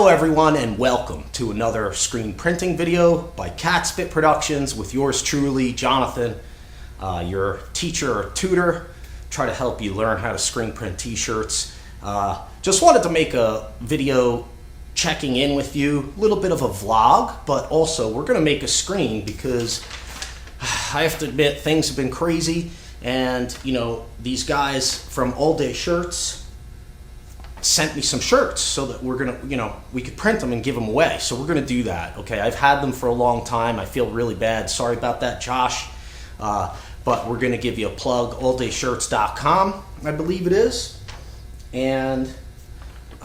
Hello everyone and welcome to another screen printing video by Catspit Productions with yours truly, Jonathan, your teacher or tutor. Try to help you learn how to screen print t-shirts. Just wanted to make a video checking in with you, a little bit of a vlog, but also we're going to make a screen because I have to admit things have been crazy, and you know, these guys from All Day Shirts sent me some shirts so that we're gonna, we could print them and give them away. So we're gonna do that. Okay, I've had them for a long time. I feel really bad. Sorry about that, Josh. But we're gonna give you a plug. alldayshirts.com, I believe it is, and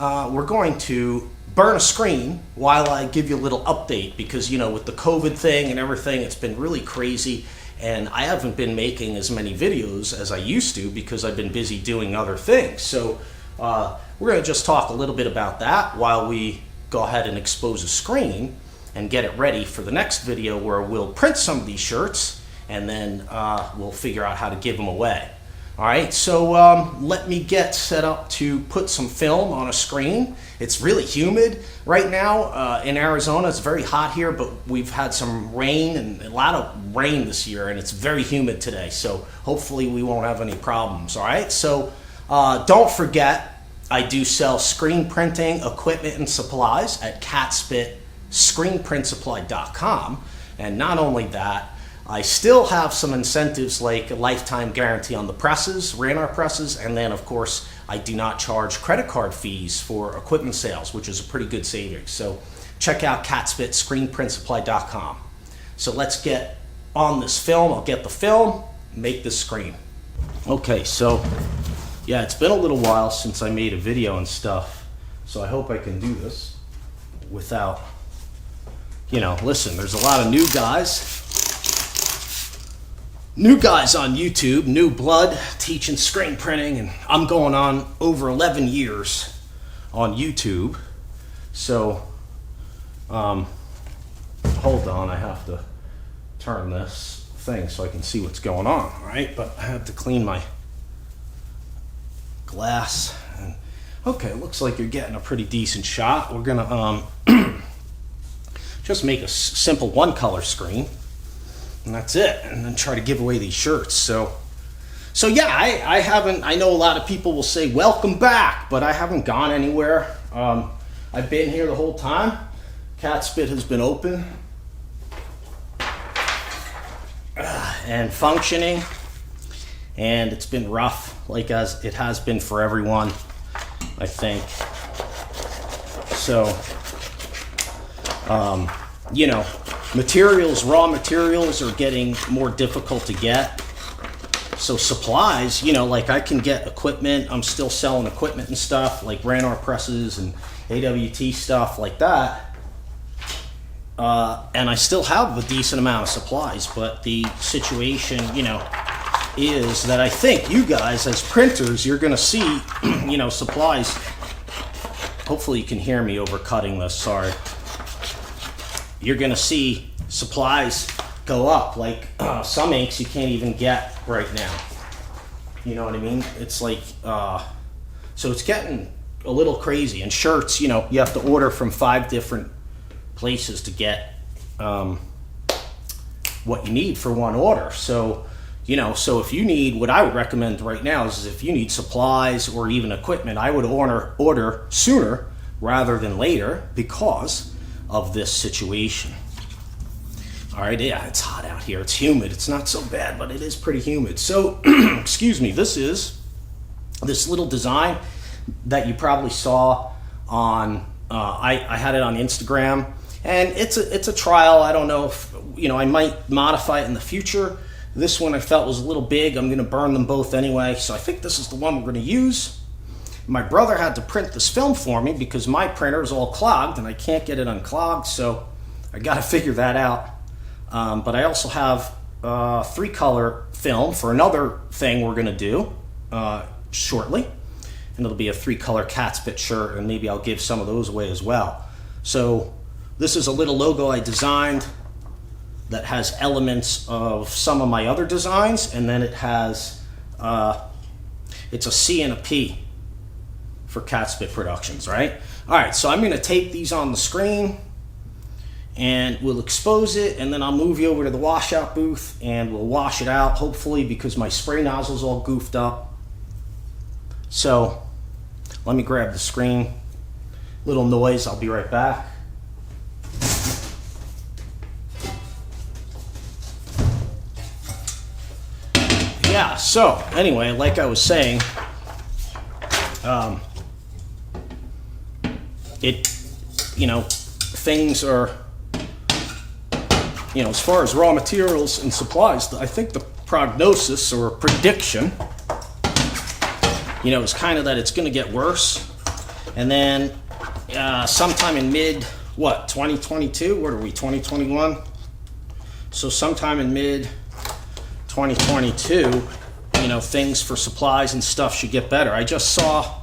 we're going to burn a screen while I give you a little update because with the COVID thing and everything, it's been really crazy, and I haven't been making as many videos as I used to because I've been busy doing other things. So we're going to just talk a little bit about that while we go ahead and expose a screen and get it ready for the next video where we'll print some of these shirts and then we'll figure out how to give them away. Alright, so let me get set up to put some film on a screen. It's really humid right now in Arizona. It's very hot here, but we've had some rain and a lot of rain this year, and it's very humid today, so hopefully we won't have any problems. Alright, so don't forget, I do sell screen printing equipment and supplies at catspitscreenprintsupply.com, and not only that, I still have some incentives like a lifetime guarantee on the presses, Ranar presses, and then of course I do not charge credit card fees for equipment sales, which is a pretty good savings. So check out catspitscreenprintsupply.com. So let's get on this film. I'll get the film, make this screen. Okay, so yeah, it's been a little while since I made a video and stuff, so I hope I can do this without, listen, there's a lot of new guys on YouTube, new blood, teaching screen printing, and I'm going on over 11 years on YouTube, so, hold on, I have to turn this thing so I can see what's going on, right? But I have to clean my glass. And okay, looks like you're getting a pretty decent shot. We're gonna just make a simple one color screen, and that's it, and then try to give away these shirts. So yeah, I know a lot of people will say welcome back, but I haven't gone anywhere. I've been here the whole time. Catspit has been open and functioning, and it's been rough, like as it has been for everyone, I think. So, raw materials are getting more difficult to get. So supplies, like I can get equipment. I'm still selling equipment and stuff, like Ranar presses and AWT stuff like that. And I still have a decent amount of supplies, but the situation, is that I think you guys as printers, you're gonna see, supplies. Hopefully you can hear me over cutting this, sorry. You're gonna see supplies go up, like some inks you can't even get right now. You know what I mean? It's like, so it's getting a little crazy. And shirts, you have to order from 5 different places to get what you need for one order. So so if you need, what I would recommend right now is if you need supplies or even equipment, I would order sooner rather than later because of this situation. All right, yeah, it's hot out here. It's humid. It's not so bad, but it is pretty humid. So, excuse me, this is this little design that you probably saw on, I had it on Instagram, and it's a trial. I don't know if, I might modify it in the future. This one I felt was a little big. I'm going to burn them both anyway, so I think this is the one we're going to use. My brother had to print this film for me because my printer is all clogged and I can't get it unclogged, so I got to figure that out. But I also have 3-color film for another thing we're going to do shortly, and it'll be a 3-color Catspit shirt, and maybe I'll give some of those away as well. So this is a little logo I designed that has elements of some of my other designs, and then it has it's a C and a P for Catspit Productions, right? All right, so I'm going to tape these on the screen, and we'll expose it, and then I'll move you over to the washout booth, and we'll wash it out, hopefully, because my spray nozzle's all goofed up. So let me grab the screen. Little noise, I'll be right back. Yeah, so anyway, like I was saying, things are, as far as raw materials and supplies, I think the prognosis or prediction, is kind of that it's going to get worse. And then sometime in 2022, what are we, 2021? So sometime in mid 2022, things for supplies and stuff should get better. I just saw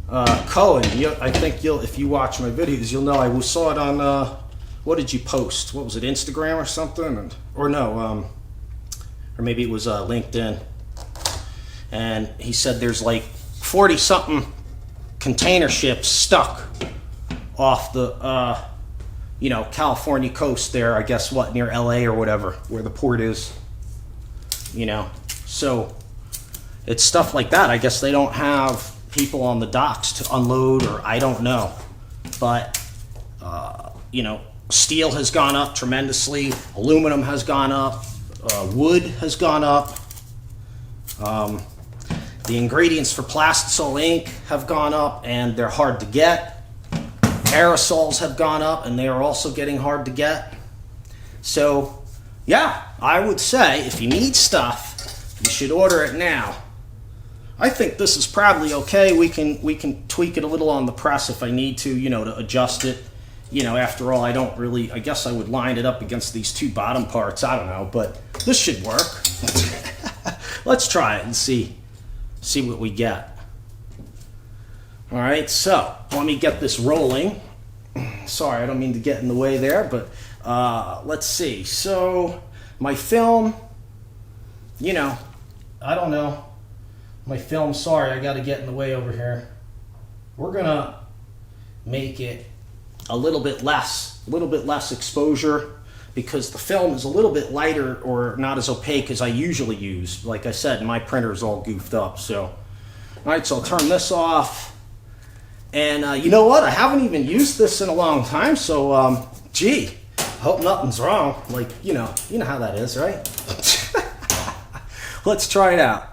Cohen. I think if you watch my videos, you'll know I saw it on, what did you post? What was it, Instagram or something? Or maybe it was LinkedIn. And he said there's like 40-something container ships stuck off the, California coast there, I guess, near LA or whatever, where the port is. So it's stuff like that. I guess they don't have people on the docks to unload, or I don't know. But, steel has gone up tremendously. Aluminum has gone up. Wood has gone up. The ingredients for plastisol ink have gone up, and they're hard to get. Aerosols have gone up, and they are also getting hard to get. So, yeah, I would say if you need stuff, you should order it now. I think this is probably okay. We can tweak it a little on the press if I need to, to adjust it. After all, I guess I would line it up against these two bottom parts. I don't know, but this should work. Let's try it and see what we get. All right, so let me get this rolling. Sorry, I don't mean to get in the way there, but let's see. So my film, I don't know. My film, sorry, I got to get in the way over here. We're going to make it a little bit less exposure, because the film is a little bit lighter or not as opaque as I usually use. Like I said, my printer's all goofed up. So, all right, so I'll turn this off. And you know what? I haven't even used this in a long time, so gee, hope nothing's wrong. Like, you know how that is, right? Let's try it out.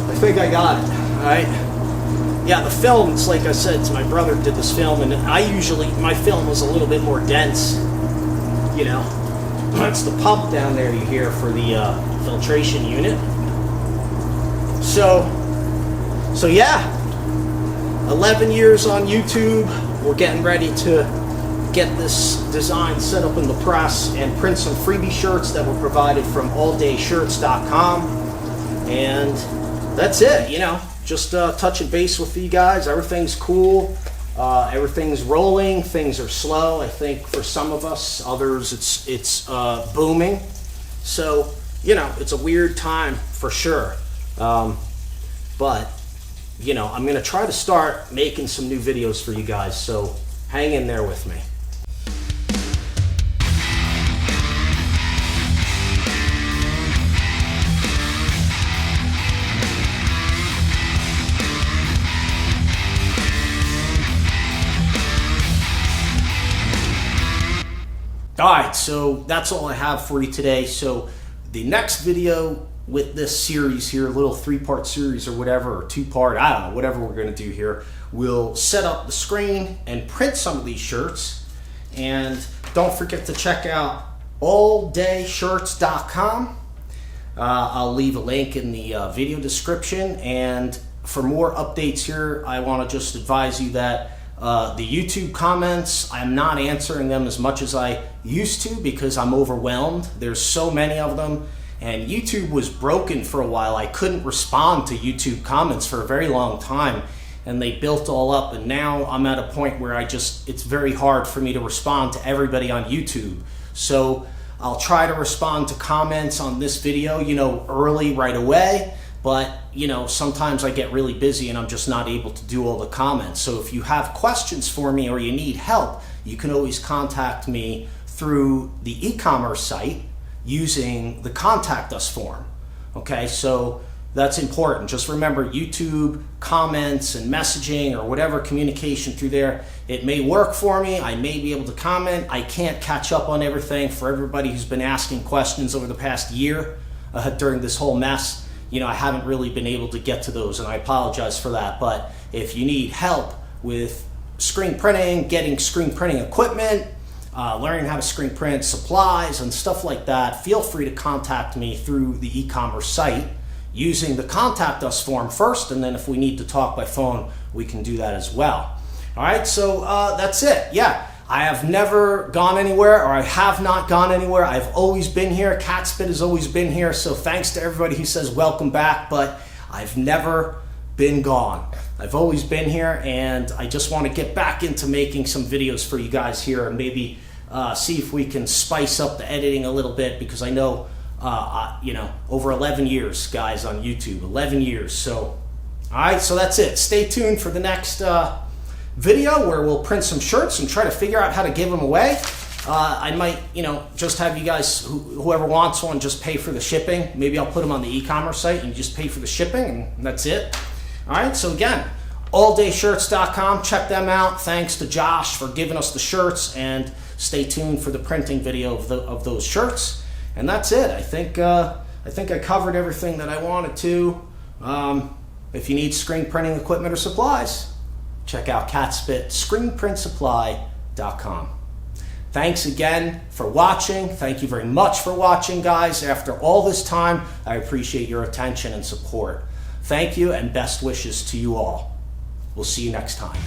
I think I got it. All right. Yeah, the film, it's like I said, it's my brother did this film, and my film was a little bit more dense. That's the pump down there you hear for the filtration unit. So yeah, 11 years on YouTube. We're getting ready to get this design set up in the press and print some freebie shirts that were provided from alldayshirts.com. And that's it, just touching base with you guys. Everything's cool. Everything's rolling. Things are slow, I think, for some of us. Others, it's booming. So, it's a weird time for sure. But, I'm going to try to start making some new videos for you guys. So hang in there with me. Alright, so that's all I have for you today. So the next video with this series here, a little 3-part series or whatever, or 2-part, I don't know, whatever we're going to do here, we'll set up the screen and print some of these shirts. And don't forget to check out alldayshirts.com. I'll leave a link in the video description. And for more updates here, I want to just advise you that the YouTube comments, I'm not answering them as much as I used to because I'm overwhelmed. There's so many of them, and YouTube was broken for a while. I couldn't respond to YouTube comments for a very long time, and they built all up, and now I'm at a point where it's very hard for me to respond to everybody on YouTube. So I'll try to respond to comments on this video, early right away, but sometimes I get really busy and I'm just not able to do all the comments. So if you have questions for me or you need help, you can always contact me through the e-commerce site using the contact us form. Okay, so that's important. Just remember, YouTube comments and messaging or whatever communication through there, it may work for me. I may be able to comment. I can't catch up on everything for everybody who's been asking questions over the past year during this whole mess. I haven't really been able to get to those, and I apologize for that. But if you need help with screen printing, getting screen printing equipment, learning how to screen print, supplies and stuff like that, feel free to contact me through the e-commerce site using the contact us form first, and then if we need to talk by phone, we can do that as well. All right, so that's it. Yeah, I have never gone anywhere, or I have not gone anywhere. I've always been here. Catspit has always been here, so thanks to everybody who says welcome back, but I've never been gone. I've always been here, and I just want to get back into making some videos for you guys here, and maybe see if we can spice up the editing a little bit, because I know over 11 years, guys, on YouTube, 11 years. So, all right, so that's it. Stay tuned for the next video where we'll print some shirts and try to figure out how to give them away. I might, just have you guys, whoever wants one, just pay for the shipping. Maybe I'll put them on the e-commerce site and you just pay for the shipping, and that's it. All right, so again, alldayshirts.com, check them out. Thanks to Josh for giving us the shirts, and stay tuned for the printing video of those shirts. And that's it. I think I covered everything that I wanted to. If you need screen printing equipment or supplies, check out Catspit, screenprintsupply.com. Thanks again for watching. Thank you very much for watching, guys. After all this time, I appreciate your attention and support. Thank you, and best wishes to you all. We'll see you next time.